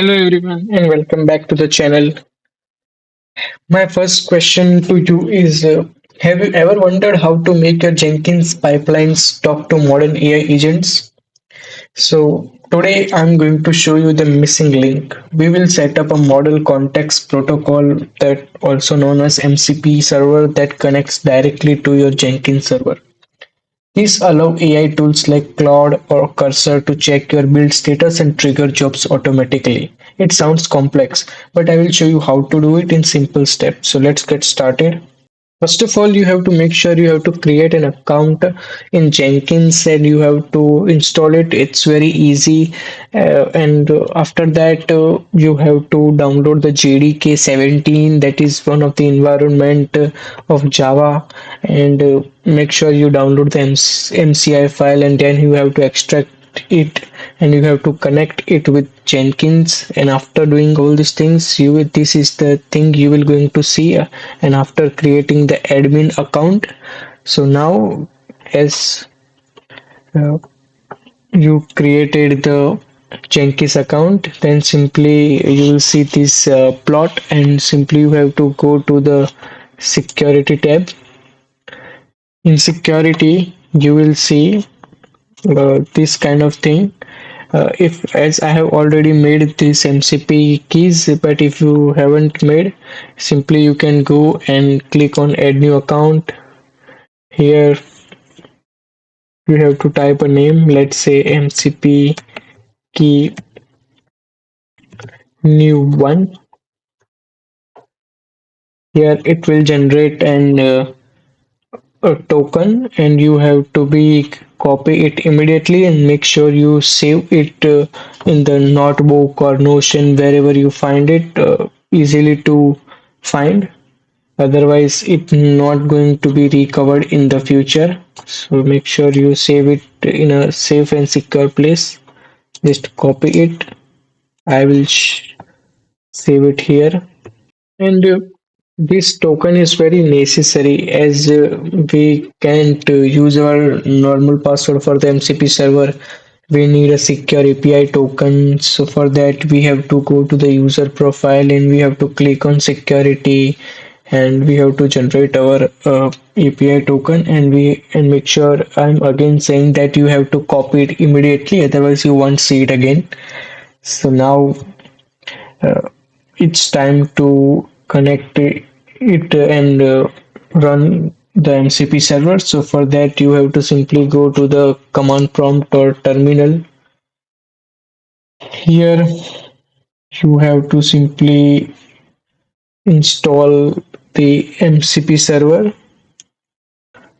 Hello everyone and welcome back to the channel. My first question to you is have you ever wondered how to make your Jenkins pipelines talk to modern AI agents? So today I'm going to show you the missing link. We will set up a model context protocol that also known as MCP server that connects directly to your Jenkins server. These allow AI tools like Claude or Cursor to check your build status and trigger jobs automatically. It sounds complex, but I will show you how to do it in simple steps. So let's get started. First of all, you have to make sure you have to create an account in Jenkins and you have to install it. It's very easy. And after that, you have to download the JDK 17, that is one of the environment of Java. And make sure you download the MCI file and then you have to extract it and you have to connect it with Jenkins. And after doing all these things, this is the thing you will going to see. And after creating the admin account, so now as uh, you created the Jenkins account, then simply you will see this plot, and simply you have to go to the security tab. In security you will see this kind of thing. If as I have already made this MCP keys, but if you haven't made, simply you can go and click on add new account. Here you have to type a name, let's say MCP key new one. Here it will generate a token, and you have to be copy it immediately and make sure you save it in the notebook or Notion, wherever you find it easily to find. Otherwise it not going to be recovered in the future. So make sure you save it in a safe and secure place. Just copy it. I will save it here. And this token is very necessary, as we can't use our normal password for the MCP server. We need a secure API token. So for that, we have to go to the user profile and we have to click on security, and we have to generate our API token, and make sure, I'm again saying that you have to copy it immediately, otherwise you won't see it again. So now it's time to connect it and run the MCP server. So for that, you have to simply go to the command prompt or terminal. Here you have to simply install the MCP server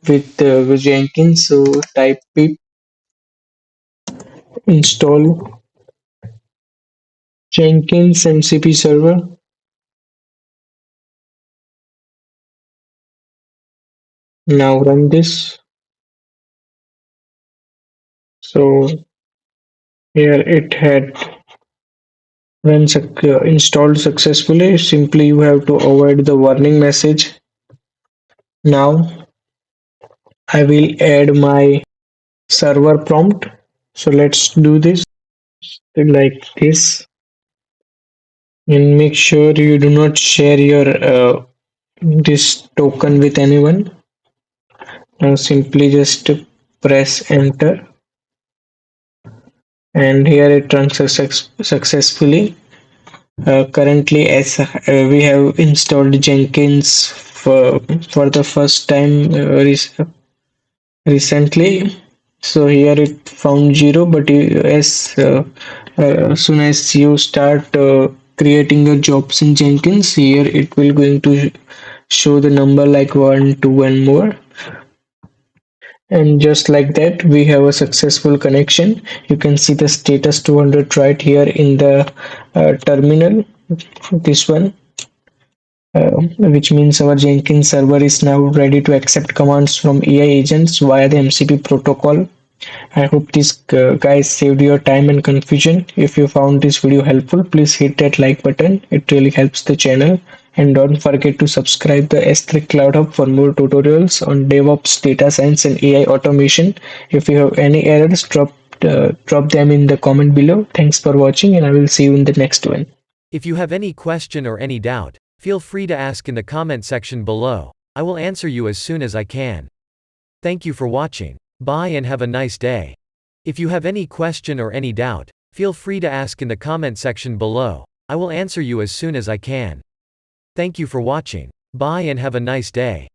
with Jenkins. So type pip install Jenkins MCP server. Now run this. So here it had installed successfully. Simply you have to avoid the warning message. Now I will add my server prompt. So let's do this like this, and make sure you do not share your this token with anyone. Now simply just press enter, and here it runs successfully. Currently, as we have installed Jenkins for the first time recently. So here it found 0, but as soon as you start creating your jobs in Jenkins, here it will going to show the number like 1, 2 and more. And just like that, we have a successful connection. You can see the status 200 right here in the terminal, this one, which means our Jenkins server is now ready to accept commands from AI agents via the MCP protocol. I hope this guys saved your time and confusion. If you found this video helpful, please hit that like button. It really helps the channel. And don't forget to subscribe the S3 Cloud Hub for more tutorials on DevOps, data science, and AI automation. If you have any errors, drop drop them in the comment below. Thanks for watching, and I will see you in the next one. If you have any question or any doubt, feel free to ask in the comment section below. I will answer you as soon as I can. Thank you for watching. Bye and have a nice day. If you have any question or any doubt, feel free to ask in the comment section below. I will answer you as soon as I can. Thank you for watching. Bye and have a nice day.